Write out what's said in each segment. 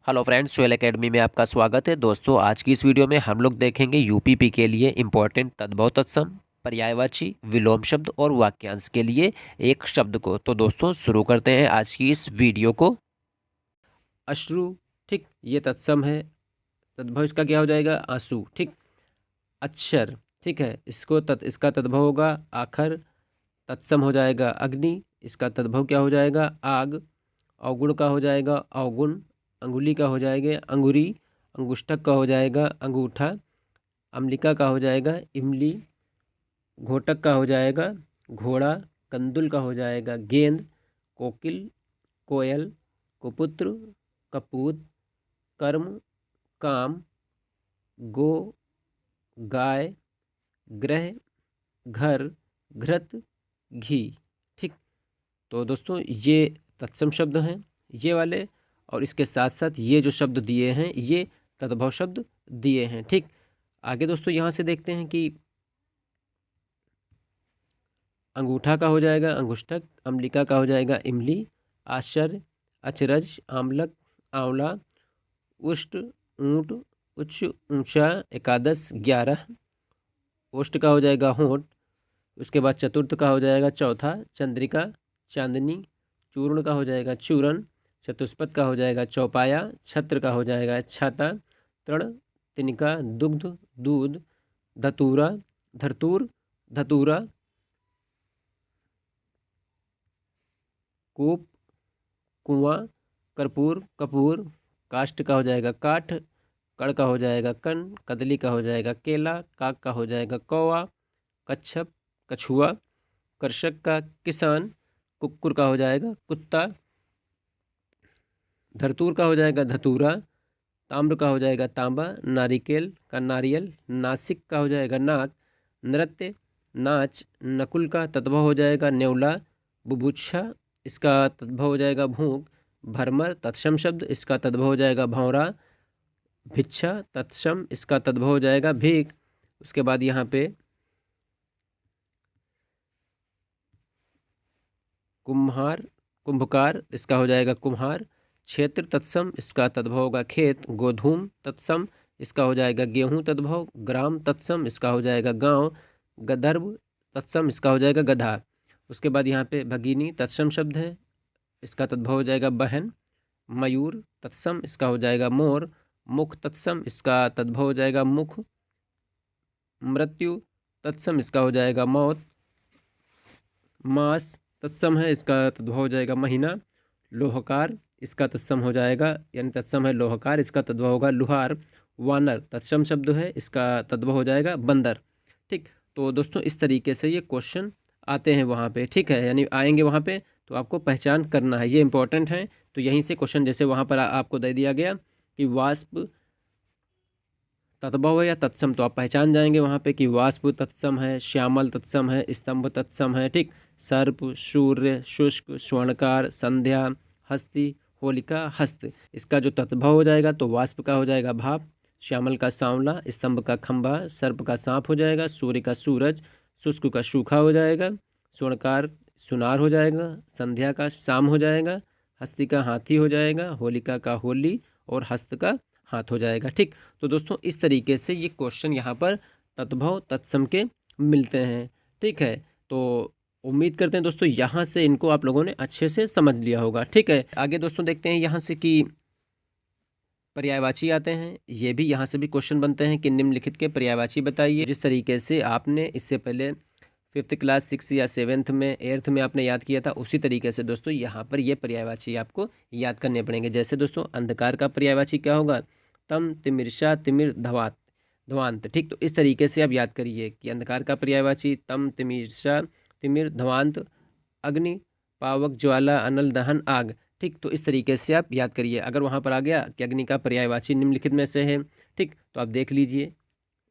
Hello friends, soil academy में आपका स्वागत है। दोस्तों, आज की इस वीडियो में हम लोग देखेंगे यूपीपी के लिए इम्पोर्टेंट तद्भव तत्सम, पर्यायवाची, विलोम शब्द और वाक्यांश के लिए एक शब्द को। तो दोस्तों शुरू करते हैं आज की इस वीडियो को। अश्रु, ठीक, ये तत्सम है। तद्भव इसका क्या हो जाएगा? आंसू, ठीक। अक्षर, ठीक है, इसका तद्भव होगा आखर। तत्सम हो जाएगा अग्नि, इसका तद्भव क्या हो जाएगा? आग। अवगुण का हो जाएगा अवगुण। अंगुली का हो जाएगा अंगुरी। अंगुष्ठक का हो जाएगा अंगूठा। अम्लिका का हो जाएगा इमली। घोटक का हो जाएगा घोड़ा। कंदुल का हो जाएगा गेंद। कोकिल, कोयल। कुपुत्र, कपूत। कर्म, काम। गो, गाय। ग्रह, घर। घृत, घी, ठीक। तो दोस्तों ये तत्सम शब्द हैं ये वाले, और इसके साथ साथ ये जो शब्द दिए हैं ये तद्भव शब्द दिए हैं, ठीक। आगे दोस्तों यहाँ से देखते हैं कि अंगूठा का हो जाएगा अंगुष्ठक। अम्लिका का हो जाएगा इमली। आश्चर्य, अचरज, आमलक, आंवला। उष्ट, ऊंट। उच्च, ऊंचा। एकादश, 11। ओष्ट का हो जाएगा होंठ। उसके बाद चतुर्थ का हो जाएगा चौथा, चंद्रिका, चांदनी। चूर्ण का हो जाएगा चूरन। चतुष्पद का हो जाएगा चौपाया। छत्र का हो जाएगा छाता। तृण, तिनका, दुग्ध, दूध। धतूरा, धरतूर, धतूरा। कूप, कुआं। कर्पूर, कपूर। काष्ठ का हो जाएगा काठ। कड़ का हो जाएगा कन। कदली का हो जाएगा केला। काक का हो जाएगा कौवा। कच्छप, कछुआ। कर्षक का किसान। कुक्कुर का हो जाएगा कुत्ता। धरतूर का हो जाएगा धतूरा। ताम्र का हो जाएगा तांबा। नारिकेल का नारियल। नासिक का हो जाएगा नाक। नृत्य, नाच। नकुल का तद्भव हो जाएगा न्योला। बुभुक्षा, इसका तद्भव हो जाएगा भूख। भरमर, तत्सम शब्द, इसका तद्भव हो जाएगा भौरा। भिक्षा, तत्सम, इसका तद्भव हो जाएगा भीख। उसके बाद यहाँ पे कुम्हार, कुंभकार, इसका हो जाएगा कुम्हार। क्षेत्र, तत्सम, इसका तद्भव होगा खेत। गोधूम, तत्सम, इसका हो जाएगा गेहूं तद्भव। ग्राम, तत्सम, इसका हो जाएगा गांव। गदर्भ, तत्सम, इसका हो जाएगा गधा। उसके बाद यहाँ पे भगिनी, तत्सम शब्द है, इसका तद्भव हो जाएगा बहन। मयूर, तत्सम, इसका हो जाएगा मोर। मुख, तत्सम, इसका तद्भव हो जाएगा मुख। मृत्यु, तत्सम, इसका हो जाएगा मौत। मास, तत्सम है, इसका तद्भव हो जाएगा महीना। लोहकार, इसका तत्सम हो जाएगा, यानी तत्सम है लोहकार, इसका तद्भव होगा लुहार। वानर, तत्सम शब्द है, इसका तद्भव हो जाएगा बंदर, ठीक। तो दोस्तों इस तरीके से ये क्वेश्चन आते हैं वहाँ पे, ठीक है, यानी आएंगे वहाँ पे, तो आपको पहचान करना है, ये इंपॉर्टेंट है। तो यहीं से क्वेश्चन जैसे वहाँ पर आपको दे दिया गया कि वाष्प तद्भव है या तत्सम, तो आप पहचान जाएंगे वहाँ पे कि वाष्प तत्सम है, श्यामल तत्सम है, स्तंभ तत्सम है, ठीक। सर्प, सूर्य, शुष्क, स्वर्णकार, संध्या, हस्ती, होलिका, हस्त, इसका जो तद्भव हो जाएगा तो वाष्प का हो जाएगा भाप। श्यामल का सांवला। स्तंभ का खंभा। सर्प का सांप हो जाएगा। सूर्य का सूरज। शुष्क का सूखा हो जाएगा। स्वर्णकार सुनार हो जाएगा। संध्या का शाम हो जाएगा। हस्ती का हाथी हो जाएगा। होलिका का होली। और हस्त का हाथ हो जाएगा, ठीक। तो दोस्तों इस तरीके से ये क्वेश्चन यहाँ पर तद्भव तत्सम के मिलते हैं, ठीक है। तो उम्मीद करते हैं दोस्तों यहाँ से इनको आप लोगों ने अच्छे से समझ लिया होगा, ठीक है। आगे दोस्तों देखते हैं यहाँ से कि पर्यायवाची आते हैं। ये भी यहाँ से भी क्वेश्चन बनते हैं कि निम्नलिखित के पर्यायवाची बताइए। जिस तरीके से आपने इससे पहले 5th क्लास 6 या 7th में 8th में आपने याद किया था, उसी तरीके से दोस्तों यहाँ पर ये पर्यायवाची आपको याद करने पड़ेंगे। जैसे दोस्तों अंधकार का पर्यायवाची क्या होगा? तम, तिमिर्षा, तिमिर, धवात, ध्वांत, ठीक। तो इस तरीके से आप याद करिए कि अंधकार का पर्यायवाची तम, तिमिर्षा, तिमिर, ध्वांत। अग्नि, पावक, ज्वाला, अनल, दहन, आग, ठीक। तो इस तरीके से आप याद करिए। अगर वहाँ पर आ गया कि अग्नि का पर्यायवाची निम्नलिखित में से है, ठीक, तो आप देख लीजिए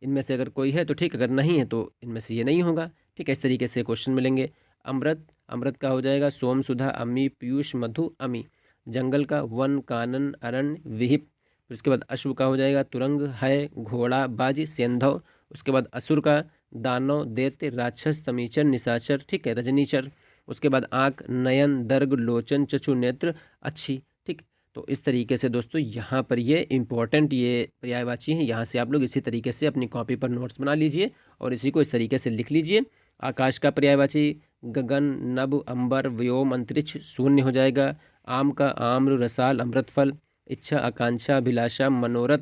इनमें से अगर कोई है तो ठीक, अगर नहीं है तो इनमें से ये नहीं होगा, ठीक है। इस तरीके से क्वेश्चन मिलेंगे। अमृत, अमृत का हो जाएगा सोम, सुधा, अम्मी, पीयूष, मधु, अमी। जंगल का वन, कानन, अरण्य, विहिप। फिर उसके बाद अश्व का हो जाएगा तुरंग, है, घोड़ा, बाजी, सेंधव। उसके बाद असुर का दानव, दैत्य, राक्षस, तमीचर, निशाचर, ठीक है, रजनीचर। उसके बाद आँख, नयन, दर्ग, लोचन, चक्षु, नेत्र, अच्छी, ठीक। तो इस तरीके से दोस्तों यहाँ पर ये इम्पोर्टेंट ये पर्यायवाची हैं, यहाँ से आप लोग इसी तरीके से अपनी कॉपी पर नोट्स बना लीजिए और इसी को इस तरीके से लिख लीजिए। आकाश का पर्यायवाची गगन, नभ, अंबर, व्योम, अंतरिक्ष, शून्य हो जाएगा। आम का आम्र, रसाल, अमृतफल। इच्छा, आकांक्षा, अभिलाषा, मनोरथ।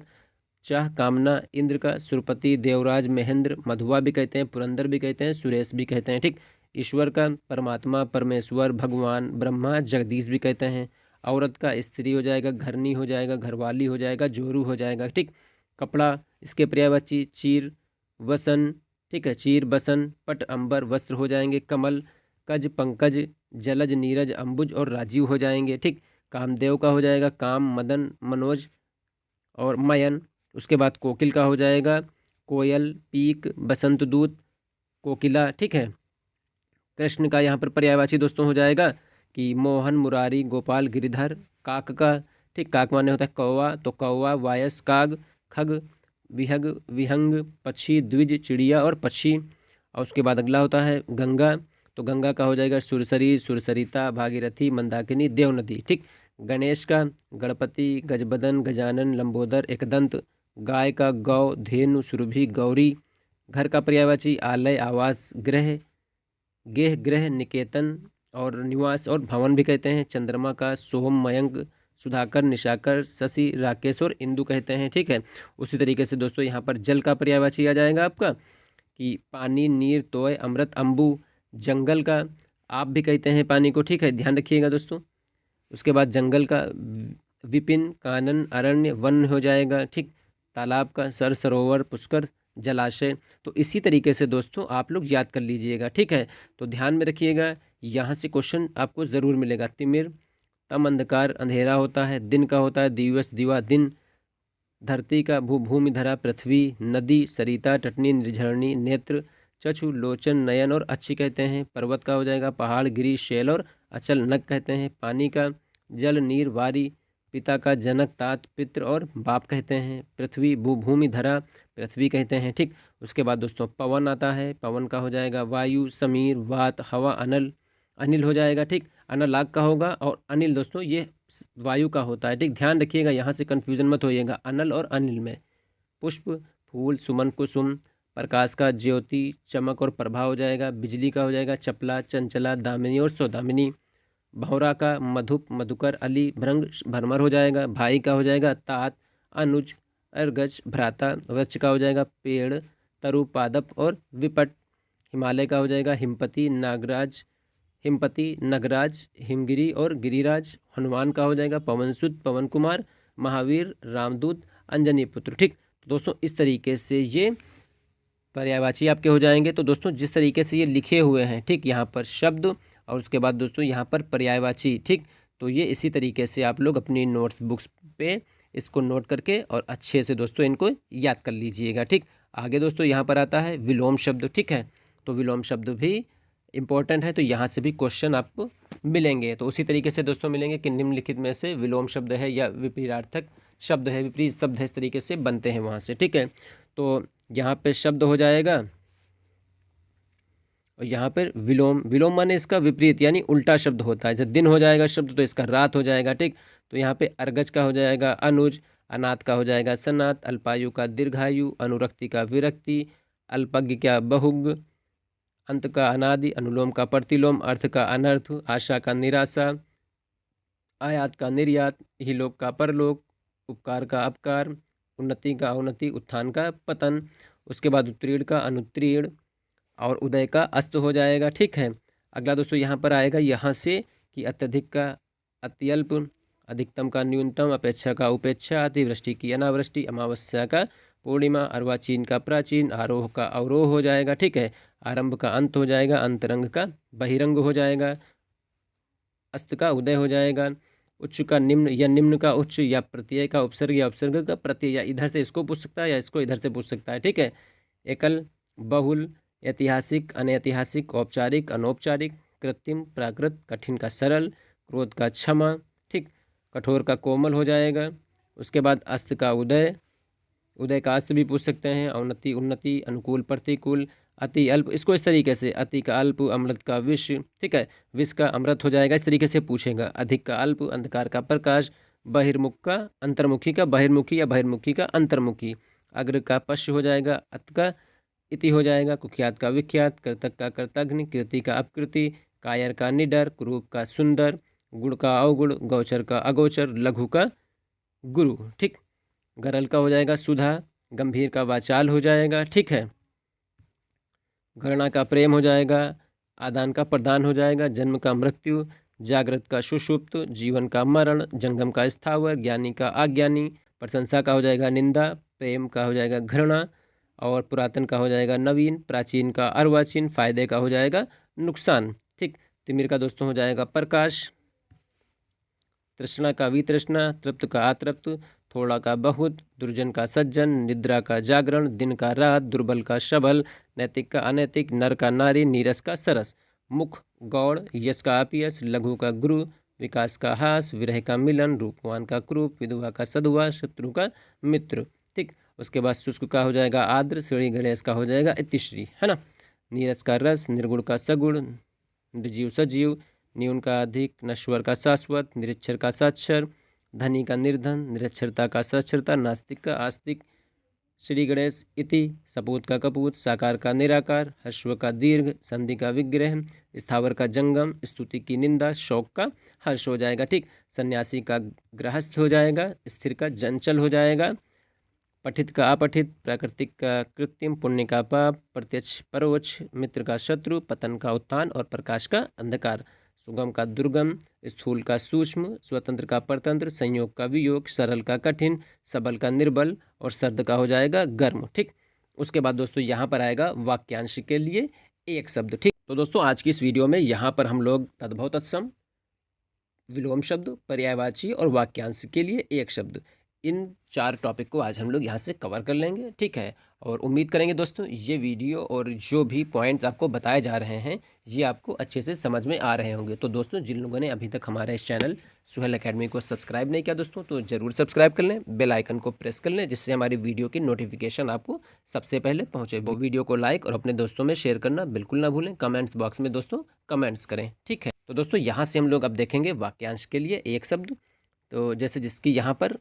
चाह, कामना। इंद्र का सुरपति, देवराज, महेंद्र, मधुआ भी कहते हैं, पुरंदर भी कहते हैं, सुरेश भी कहते हैं, ठीक। ईश्वर का परमात्मा, परमेश्वर, भगवान, ब्रह्मा, जगदीश भी कहते हैं। औरत का स्त्री हो जाएगा, घरनी हो जाएगा, घरवाली हो जाएगा, जोरू हो जाएगा, ठीक। कपड़ा, इसके पर्यायवाची चीर, वसन, ठीक है, चीर, बसन, पट, अंबर, वस्त्र हो जाएंगे। कमल, कज, पंकज, जलज, नीरज, अंबुज और राजीव हो जाएंगे, ठीक। कामदेव का हो जाएगा काम, मदन, मनोज और मयन। उसके बाद कोकिल का हो जाएगा कोयल, पीक, बसंत दूत, कोकिला, ठीक है। कृष्ण का यहाँ पर पर्यायवाची दोस्तों हो जाएगा कि मोहन, मुरारी, गोपाल, गिरिधर। काक का, ठीक, काक माने होता है कौवा, तो कौवा, वायस, काग, खग, विहग, विहंग, पक्षी, द्विज, चिड़िया और पक्षी। और उसके बाद अगला होता है गंगा, तो गंगा का हो जाएगा सुरसरी, सुरसरिता, भागीरथी, मंदाकिनी, देवनदी, ठीक। गणेश का गणपति, गजबदन, गजानन, लंबोदर, एकदंत। गाय का गौ, धेनु, सुरभि, गौरी। घर का पर्यायवाची आलय, आवास, गृह, गेह, गृह, निकेतन और निवास और भवन भी कहते हैं। चंद्रमा का सोम, मयंक, सुधाकर, निशाकर, शशि, राकेश और इंदु कहते हैं, ठीक है। उसी तरीके से दोस्तों यहाँ पर जल का पर्यायवाची आ जाएगा आपका कि पानी, नीर, तोय, अमृत, अम्बु। जंगल का आप भी कहते हैं पानी को, ठीक है, ध्यान रखिएगा दोस्तों। उसके बाद जंगल का विपिन, कानन, अरण्य, वन हो जाएगा, ठीक। तालाब का सर, सरोवर, पुष्कर, जलाशय। तो इसी तरीके से दोस्तों आप लोग याद कर लीजिएगा, ठीक है। तो ध्यान में रखिएगा, यहाँ से क्वेश्चन आपको ज़रूर मिलेगा। तिमिर, तम, अंधकार, अंधेरा होता है। दिन का होता है दिवस, दिवा, दिन। धरती का भूमि, धरा, पृथ्वी। नदी, सरिता, टटनी, निर्झरणी, नेत्र, चक्षु, लोचन, नयन और अच्छी कहते हैं। पर्वत का हो जाएगा पहाड़, गिरी, शैल और अचल, नग कहते हैं। पानी का जल, नीर, वारी। पिता का जनक, तात, पितृ और बाप कहते हैं। पृथ्वी, भूमि, धरा, पृथ्वी कहते हैं, ठीक। उसके बाद दोस्तों पवन आता है, पवन का हो जाएगा वायु, समीर, वात, हवा, अनल, अनिल हो जाएगा, ठीक। अनल आग का होगा और अनिल दोस्तों ये वायु का होता है, ठीक। ध्यान रखिएगा, यहाँ से कन्फ्यूजन मत होइएगा अनल और अनिल में। पुष्प, फूल, सुमन, कुसुम। प्रकाश का ज्योति, चमक और प्रभा हो जाएगा। बिजली का हो जाएगा चपला, चंचला, दामिनी और सौदामिनी। भौरा का मधुप, मधुकर, अली, भृंग, भरमर हो जाएगा। भाई का हो जाएगा तात, अनुज, अर्गज, भ्राता। वृक्ष का हो जाएगा पेड़, तरु, पादप और विपट। हिमालय का हो जाएगा हिमपति, नागराज, हिमपति, नगराज, हिमगिरी और गिरिराज। हनुमान का हो जाएगा पवनसुत, पवन कुमार, महावीर, रामदूत, अंजनी पुत्र, ठीक। तो दोस्तों इस तरीके से ये पर्यायवाची आपके हो जाएंगे। तो दोस्तों जिस तरीके से ये लिखे हुए हैं, ठीक, यहाँ पर शब्द और उसके बाद दोस्तों यहाँ पर पर्यायवाची, ठीक। तो ये इसी तरीके से आप लोग अपनी नोट्स बुक्स पे इसको नोट करके और अच्छे से दोस्तों इनको याद कर लीजिएगा, ठीक। आगे दोस्तों यहाँ पर आता है विलोम शब्द, ठीक है। तो विलोम शब्द भी इम्पोर्टेंट है, तो यहाँ से भी क्वेश्चन आपको मिलेंगे। तो उसी तरीके से दोस्तों मिलेंगे कि निम्नलिखित में से विलोम शब्द है या विपरीतार्थक शब्द है, विपरीत शब्द है, इस तरीके से बनते हैं वहाँ से, ठीक है। तो यहाँ पे शब्द हो जाएगा और यहाँ पर विलोम, विलोम माने इसका विपरीत यानी उल्टा शब्द होता है। जब दिन हो जाएगा शब्द तो इसका रात हो जाएगा, ठीक। तो यहाँ पे अर्गज का हो जाएगा अनुज, अनाथ का हो जाएगा सनात, अल्पायु का दीर्घायु, अनुरक्ति का विरक्ति, अल्पज्ञ का बहुग, अंत का अनादि, अनुलोम का प्रतिलोम, अर्थ का अनर्थ, आशा का निराशा, आयात का निर्यात, इहलोक का परलोक, उपकार का अपकार, उन्नति का अवनति, उत्थान का पतन। उसके बाद उत्तीर्ण का अनुत्तीर्ण और उदय का अस्त हो जाएगा, ठीक है। अगला दोस्तों यहाँ पर आएगा यहाँ से कि अत्यधिक का अत्यल्प, अधिकतम का न्यूनतम, अपेक्षा का उपेक्षा, अतिवृष्टि की अनावृष्टि, अमावस्या का पूर्णिमा, अर्वाचीन का प्राचीन, आरोह का अवरोह हो जाएगा, ठीक है। आरंभ का अंत हो जाएगा, अंतरंग का बहिरंग हो जाएगा, अस्त का उदय हो जाएगा, उच्च का निम्न या निम्न का उच्च, या प्रत्यय का उपसर्ग या उपसर्ग का प्रत्यय, या इधर से इसको पूछ सकता है या इसको इधर से पूछ सकता है, ठीक है। एकल, बहुल, ऐतिहासिक, अनैतिहासिक, औपचारिक, अनौपचारिक, कृत्रिम, प्राकृत, कठिन का सरल, क्रोध का क्षमा, ठीक। कठोर का कोमल हो जाएगा। उसके बाद अस्त का उदय, उदय का अस्त भी पूछ सकते हैं। अवनति, उन्नति, अनुकूल, प्रतिकूल, अति अल्प, इसको इस तरीके से अति का अल्प, अमृत का विष, ठीक है, विष का अमृत हो जाएगा, इस तरीके से पूछेगा। अधिक का अल्प, अंधकार का प्रकाश, बहिर्मुख का अंतर्मुखी का बहिर्मुखी या बहिर्मुखी का अंतर्मुखी। अग्र का पश्य हो जाएगा, अत का इति हो जाएगा, कुख्यात का विख्यात, कर्तक का कर्तघ्न, कृति का अपकृति, कायर का निडर, कुरूप का सुंदर, गुण का अवगुण, गोचर का अगोचर, लघु का गुरु। ठीक। गरल का हो जाएगा सुधा, गंभीर का वाचाल हो जाएगा। ठीक है। घृणा का प्रेम हो जाएगा, आदान का प्रदान हो जाएगा, जन्म का मृत्यु, जागृत का सुषुप्त, जीवन का मरण, जंगम का स्थावर, ज्ञानी का अज्ञानी, प्रशंसा का हो जाएगा निंदा, प्रेम का हो जाएगा घृणा, और पुरातन का हो जाएगा नवीन, प्राचीन का अर्वाचीन, फायदे का हो जाएगा नुकसान। ठीक। तिमिर का दोस्तों हो जाएगा प्रकाश, तृष्णा का वितृष्णा, तृप्त का अतृप्त, थोड़ा का बहुत, दुर्जन का सज्जन, निद्रा का जागरण, दिन का रात, दुर्बल का सबल, नैतिक का अनैतिक, नर का नारी, नीरस का सरस, मुख गौड़, यश का अपयश, लघु का गुरु, विकास का हास, विरह का मिलन, रूपवान का क्रूप, विधवा का सधुआ, शत्रु का मित्र। ठीक। उसके बाद शुष्क का हो जाएगा आद्र, श्रेणी गणेश का हो जाएगा इतिश्री, है ना। नीरस का रस, निर्गुण का सगुण, निर्जीव सजीव, न्यून का अधिक, नश्वर का शाश्वत, निरक्षर का साक्षर, धनी का निर्धन, निरक्षरता का साक्षरता, नास्तिक का आस्तिक, श्री गणेश इति, सपूत का कपूत, साकार का निराकार, हर्ष्व का दीर्घ, संधि का विग्रह, स्थावर का जंगम, स्तुति की निंदा, शौक का हर्ष हो जाएगा। ठीक। सन्यासी का गृहस्थ हो जाएगा, स्थिर का चंचल हो जाएगा, पठित का अपठित, प्राकृतिक का कृत्रिम, पुण्य का पाप, प्रत्यक्ष परोक्ष, मित्र का शत्रु, पतन का उत्थान, और प्रकाश का अंधकार, सुगम का दुर्गम, स्थूल का सूक्ष्म, स्वतंत्र का परतंत्र, संयोग का वियोग, सरल का कठिन, सबल का निर्बल, और सर्द का हो जाएगा गर्म। ठीक। उसके बाद दोस्तों यहाँ पर आएगा वाक्यांश के लिए एक शब्द। ठीक। तो दोस्तों आज की इस वीडियो में यहाँ पर हम लोग तद्भव तत्सम, विलोम शब्द, पर्यायवाची और वाक्यांश के लिए एक शब्द, इन 4 टॉपिक को आज हम लोग यहाँ से कवर कर लेंगे। ठीक है। और उम्मीद करेंगे दोस्तों ये वीडियो और जो भी पॉइंट्स आपको बताए जा रहे हैं ये आपको अच्छे से समझ में आ रहे होंगे। तो दोस्तों जिन लोगों ने अभी तक हमारे इस चैनल सुहेल एकेडमी को सब्सक्राइब नहीं किया दोस्तों तो ज़रूर सब्सक्राइब कर लें, बेल आइकन को प्रेस कर लें, जिससे हमारी वीडियो की नोटिफिकेशन आपको सबसे पहले पहुँचे। वो वीडियो को लाइक और अपने दोस्तों में शेयर करना बिल्कुल ना भूलें। कमेंट्स बॉक्स में दोस्तों कमेंट्स करें। ठीक है। तो दोस्तों यहाँ से हम लोग अब देखेंगे वाक्यांश के लिए एक शब्द। तो जैसे जिसकी यहाँ पर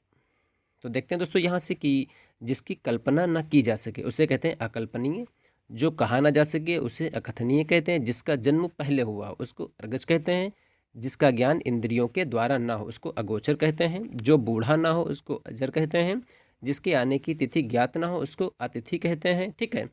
तो देखते हैं दोस्तों यहाँ से कि जिसकी कल्पना न की जा सके उसे कहते हैं अकल्पनीय, जो कहा ना जा सके उसे अकथनीय कहते हैं, जिसका जन्म पहले हुआ उसको अर्गज कहते हैं, जिसका ज्ञान इंद्रियों के द्वारा ना हो उसको अगोचर कहते हैं, जो बूढ़ा ना हो उसको अजर कहते हैं, जिसके आने की तिथि ज्ञात ना हो उसको अतिथि कहते हैं। ठीक है।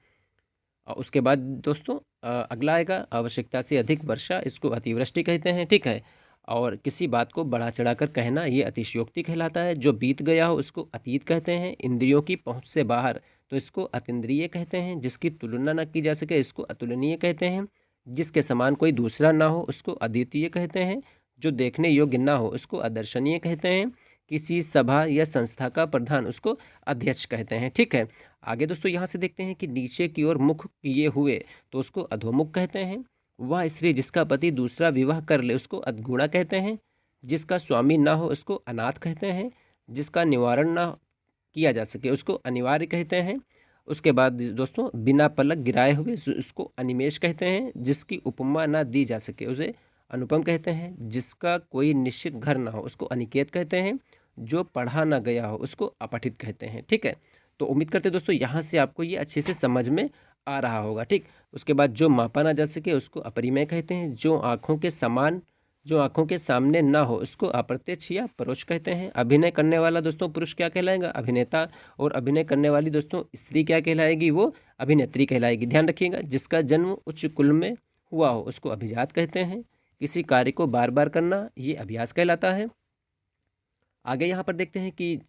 और उसके बाद दोस्तों अगला आएगा आवश्यकता से अधिक वर्षा, इसको अतिवृष्टि कहते हैं। ठीक है। और किसी बात को बढ़ा चढ़ाकर कहना ये अतिशयोक्ति कहलाता है। जो बीत गया हो उसको अतीत कहते हैं। इंद्रियों की पहुंच से बाहर तो इसको अतीन्द्रिय कहते हैं। जिसकी तुलना न की जा सके इसको अतुलनीय कहते हैं। जिसके समान कोई दूसरा ना हो उसको अद्वितीय कहते हैं। जो देखने योग्य ना हो उसको अदर्शनीय कहते हैं। किसी सभा या संस्था का प्रधान उसको अध्यक्ष कहते हैं। ठीक है। आगे दोस्तों यहाँ से देखते हैं कि नीचे की ओर मुख किए हुए तो उसको अधोमुख कहते हैं। वह स्त्री जिसका पति दूसरा विवाह कर ले उसको अधगुणा कहते हैं। जिसका स्वामी ना हो उसको अनाथ कहते हैं। जिसका निवारण ना किया जा सके उसको अनिवार्य कहते हैं। उसके बाद दोस्तों बिना पलक गिराए हुए उसको अनिमेष कहते हैं। जिसकी उपमा ना दी जा सके उसे अनुपम कहते हैं। जिसका कोई निश्चित घर ना हो उसको अनिकेत कहते हैं। जो पढ़ा ना गया हो उसको अपठित कहते हैं। ठीक है। तो उम्मीद करते हैं दोस्तों यहाँ से आपको ये अच्छे से समझ में आ रहा होगा। ठीक। उसके बाद जो मापा ना जा सके उसको अपरिमेय कहते हैं। जो आँखों के सामने ना हो उसको अप्रत्यक्ष या परोक्ष कहते हैं। अभिनय करने वाला दोस्तों पुरुष क्या कहलाएगा? अभिनेता। और अभिनय करने वाली दोस्तों स्त्री क्या कहलाएगी? वो अभिनेत्री कहलाएगी। ध्यान रखिएगा। जिसका जन्म उच्च कुल में हुआ हो उसको अभिजात कहते हैं। किसी कार्य को बार बार करना ये अभ्यास कहलाता है। आगे यहाँ पर देखते हैं कि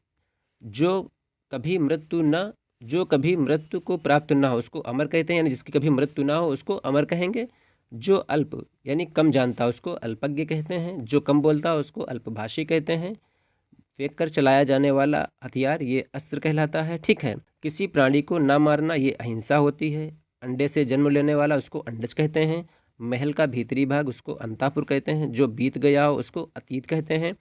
जो कभी मृत्यु को प्राप्त ना हो उसको अमर कहते हैं, यानी जिसकी कभी मृत्यु ना हो उसको अमर कहेंगे। जो अल्प यानी कम जानता है उसको अल्पज्ञ कहते हैं। जो कम बोलता है उसको अल्पभाषी कहते हैं। फेंक कर चलाया जाने वाला हथियार ये अस्त्र कहलाता है। ठीक है। किसी प्राणी को ना मारना ये अहिंसा होती है। अंडे से जन्म लेने वाला उसको अंडज कहते हैं। महल का भीतरी भाग उसको अंतापुर कहते हैं। जो बीत गया हो उसको अतीत कहते हैं।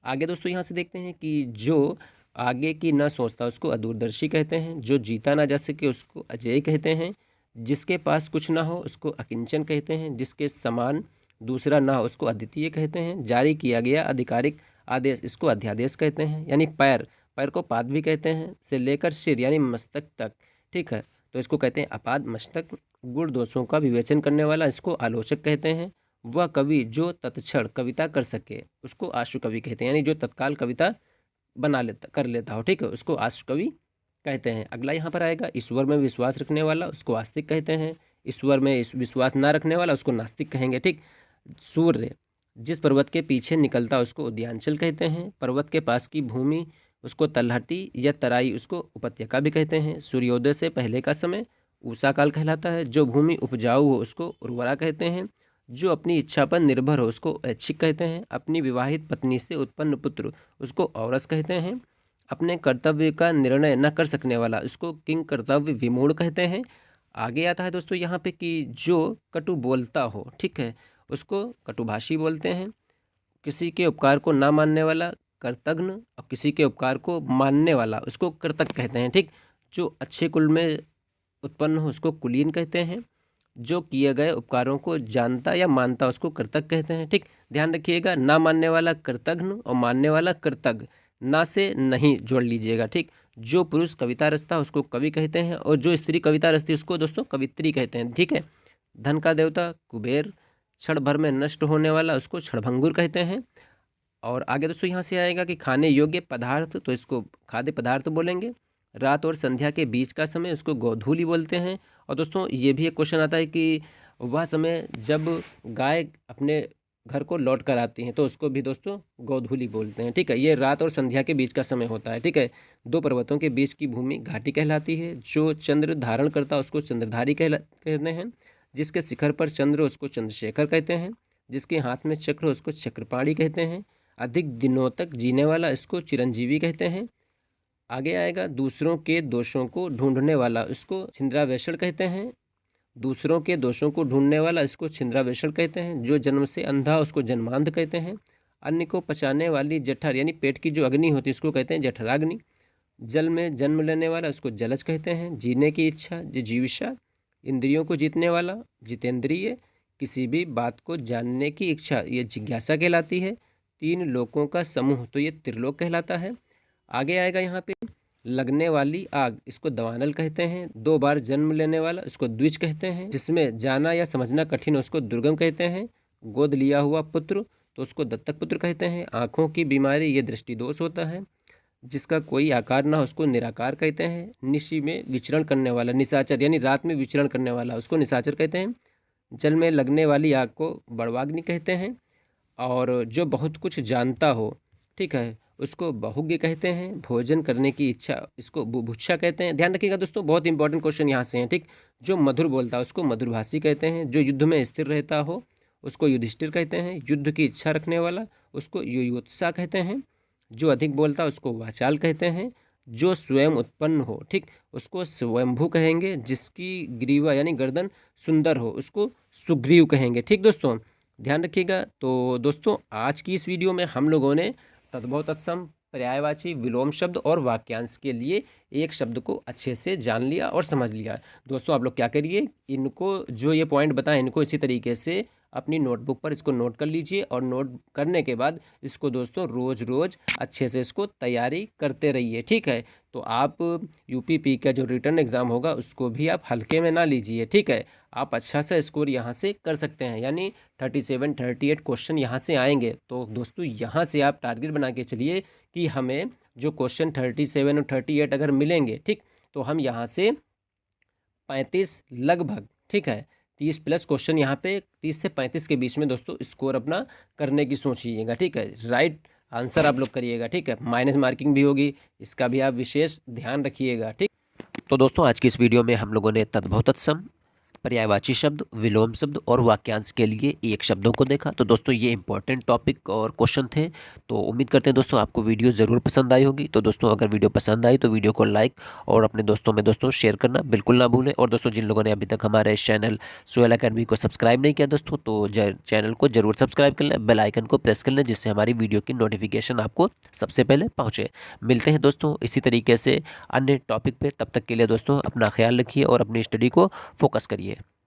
आगे दोस्तों यहाँ से देखते हैं कि जो आगे की ना सोचता उसको अदूरदर्शी कहते हैं। जो जीता ना जा सके उसको अजेय कहते हैं। जिसके पास कुछ ना हो उसको अकिंचन कहते हैं। जिसके समान दूसरा ना हो उसको अद्वितीय कहते हैं। जारी किया गया आधिकारिक आदेश इसको अध्यादेश कहते हैं। यानी पैर, पैर को पाद भी कहते हैं, से लेकर सिर यानी मस्तक तक, ठीक है, तो इसको कहते हैं अपाद मस्तक। गुण दोषों का विवेचन करने वाला इसको आलोचक कहते हैं। वह कवि जो तत्क्षण कविता कर सके उसको आशु कवि कहते हैं, यानी जो तत्काल कविता कर लेता हो, ठीक है, उसको आशु कवि कहते हैं। अगला यहाँ पर आएगा ईश्वर में विश्वास रखने वाला उसको आस्तिक कहते हैं। ईश्वर में विश्वास ना रखने वाला उसको नास्तिक कहेंगे, ठीक। सूर्य जिस पर्वत के पीछे निकलता उसको उद्यांचल कहते हैं। पर्वत के पास की भूमि उसको तलहटी या तराई उसको उपत्यका भी कहते हैं। सूर्योदय से पहले का समय उषा काल कहलाता है। जो भूमि उपजाऊ हो उसको उर्वरा कहते हैं। जो अपनी इच्छा पर निर्भर हो उसको ऐच्छिक कहते हैं। अपनी विवाहित पत्नी से उत्पन्न पुत्र उसको औरस कहते हैं। अपने कर्तव्य का निर्णय न कर सकने वाला उसको किंग कर्तव्य विमूढ़ कहते हैं। आगे आता है दोस्तों यहाँ पे कि जो कटु बोलता हो, ठीक है, उसको कटुभाषी बोलते हैं। किसी के उपकार को ना मानने वाला कर्तघ्न और किसी के उपकार को मानने वाला उसको कर्तक कहते हैं, ठीक। जो अच्छे कुल में उत्पन्न हो उसको कुलीन कहते हैं। जो किए गए उपकारों को जानता या मानता उसको कर्तक कहते हैं, ठीक। ध्यान रखिएगा, ना मानने वाला कर्तघ्न और मानने वाला कर्तज्ञ, ना से नहीं जोड़ लीजिएगा, ठीक। जो पुरुष कविता रचता है उसको कवि कहते हैं और जो स्त्री कविता रचती है उसको दोस्तों कवित्री कहते हैं, ठीक है। धन का देवता कुबेर, क्षण भर में नष्ट होने वाला उसको क्षणभंगुर कहते हैं। और आगे दोस्तों यहाँ से आएगा कि खाने योग्य पदार्थ, तो इसको खाद्य पदार्थ बोलेंगे। रात और संध्या के बीच का समय उसको गोधूली बोलते हैं। और दोस्तों ये भी एक क्वेश्चन आता है कि वह समय जब गाय अपने घर को लौट कर आती हैं तो उसको भी दोस्तों गोधूली बोलते हैं, ठीक है। ये रात और संध्या के बीच का समय होता है, ठीक है। दो पर्वतों के बीच की भूमि घाटी कहलाती है। जो चंद्र धारण करता है उसको चंद्रधारी कहते हैं। जिसके शिखर पर चंद्र उसको चंद्रशेखर कहते हैं। जिसके हाथ में चक्र उसको चक्रपाणी कहते हैं। अधिक दिनों तक जीने वाला इसको चिरंजीवी कहते हैं। आगे आएगा दूसरों के दोषों को ढूंढने वाला इसको छिंद्रावेषण कहते हैं। दूसरों के दोषों को ढूंढने वाला इसको छिंद्रावेषण कहते हैं। जो जन्म से अंधा उसको जन्मांध कहते हैं। अन्न को पचाने वाली जठर यानी पेट की जो अग्नि होती है उसको कहते हैं जठराग्नि। जल में जन्म लेने वाला उसको जलज कहते हैं। जीने की इच्छा जिजीविषा। इंद्रियों को जीतने वाला जितेंद्रिय। किसी भी बात को जानने की इच्छा ये जिज्ञासा कहलाती है। तीन लोकों का समूह तो ये त्रिलोक कहलाता है। आगे आएगा यहाँ पे लगने वाली आग इसको दवानल कहते हैं। दो बार जन्म लेने वाला इसको द्विज कहते हैं। जिसमें जाना या समझना कठिन उसको दुर्गम कहते हैं। गोद लिया हुआ पुत्र तो उसको दत्तक पुत्र कहते हैं। आँखों की बीमारी ये दृष्टि दोष होता है। जिसका कोई आकार ना हो उसको निराकार कहते हैं। निशि में विचरण करने वाला निशाचर यानी रात में विचरण करने वाला उसको निशाचर कहते हैं। जल में लगने वाली आग को बड़वाग्नि कहते हैं। और जो बहुत कुछ जानता हो, ठीक है, उसको बहुज्ञ कहते हैं। भोजन करने की इच्छा इसको बुभुक्षा कहते हैं। ध्यान रखिएगा दोस्तों, बहुत इंपॉर्टेंट क्वेश्चन यहाँ से हैं, ठीक। जो मधुर बोलता है उसको मधुरभाषी कहते हैं। जो युद्ध में स्थिर रहता हो उसको युधिष्ठिर कहते हैं। युद्ध की इच्छा रखने वाला उसको युयोत्सा कहते हैं। जो अधिक बोलता है उसको वाचाल कहते हैं। जो स्वयं उत्पन्न हो, ठीक, उसको स्वयंभू कहेंगे। जिसकी ग्रीवा यानी गर्दन सुंदर हो उसको सुग्रीव कहेंगे, ठीक दोस्तों, ध्यान रखिएगा। तो दोस्तों आज की इस वीडियो में हम लोगों ने तद्भव तत्सम पर्यायवाची विलोम शब्द और वाक्यांश के लिए एक शब्द को अच्छे से जान लिया और समझ लिया। दोस्तों आप लोग क्या करिए, इनको जो ये पॉइंट बताएं इनको इसी तरीके से अपनी नोटबुक पर इसको नोट कर लीजिए। और नोट करने के बाद इसको दोस्तों रोज़ रोज़ अच्छे से इसको तैयारी करते रहिए, ठीक है। तो आप यूपीपी का जो रिटर्न एग्ज़ाम होगा उसको भी आप हल्के में ना लीजिए, ठीक है। आप अच्छा सा स्कोर यहाँ से कर सकते हैं, यानी 37 38 क्वेश्चन यहाँ से आएंगे। तो दोस्तों यहाँ से आप टारगेट बना के चलिए कि हमें जो क्वेश्चन 37 और 38 अगर मिलेंगे, ठीक, तो हम यहाँ से 35 लगभग, ठीक है, 30 प्लस क्वेश्चन यहाँ पे 30 से 35 के बीच में दोस्तों स्कोर अपना करने की सोचिएगा, ठीक है। राइट आंसर आप लोग करिएगा, ठीक है। माइनस मार्किंग भी होगी, इसका भी आप विशेष ध्यान रखिएगा, ठीक। तो दोस्तों आज की इस वीडियो में हम लोगों ने तद्भव तत्सम पर्यायवाची शब्द विलोम शब्द और वाक्यांश के लिए एक शब्दों को देखा। तो दोस्तों ये इंपॉर्टेंट टॉपिक और क्वेश्चन थे। तो उम्मीद करते हैं दोस्तों आपको वीडियो ज़रूर पसंद आई होगी। तो दोस्तों अगर वीडियो पसंद आई तो वीडियो को लाइक और अपने दोस्तों में दोस्तों शेयर करना बिल्कुल ना भूलें। और दोस्तों जिन लोगों ने अभी तक हमारे इस चैनल सोहेल अकेडमी को सब्सक्राइब नहीं किया दोस्तों, तो चैनल को जरूर सब्सक्राइब कर लें, बेल आइकन को प्रेस कर लें, जिससे हमारी वीडियो की नोटिफिकेशन आपको सबसे पहले पहुँचे। मिलते हैं दोस्तों इसी तरीके से अन्य टॉपिक पर। तब तक के लिए दोस्तों अपना ख्याल रखिए और अपनी स्टडी को फोकस करिए।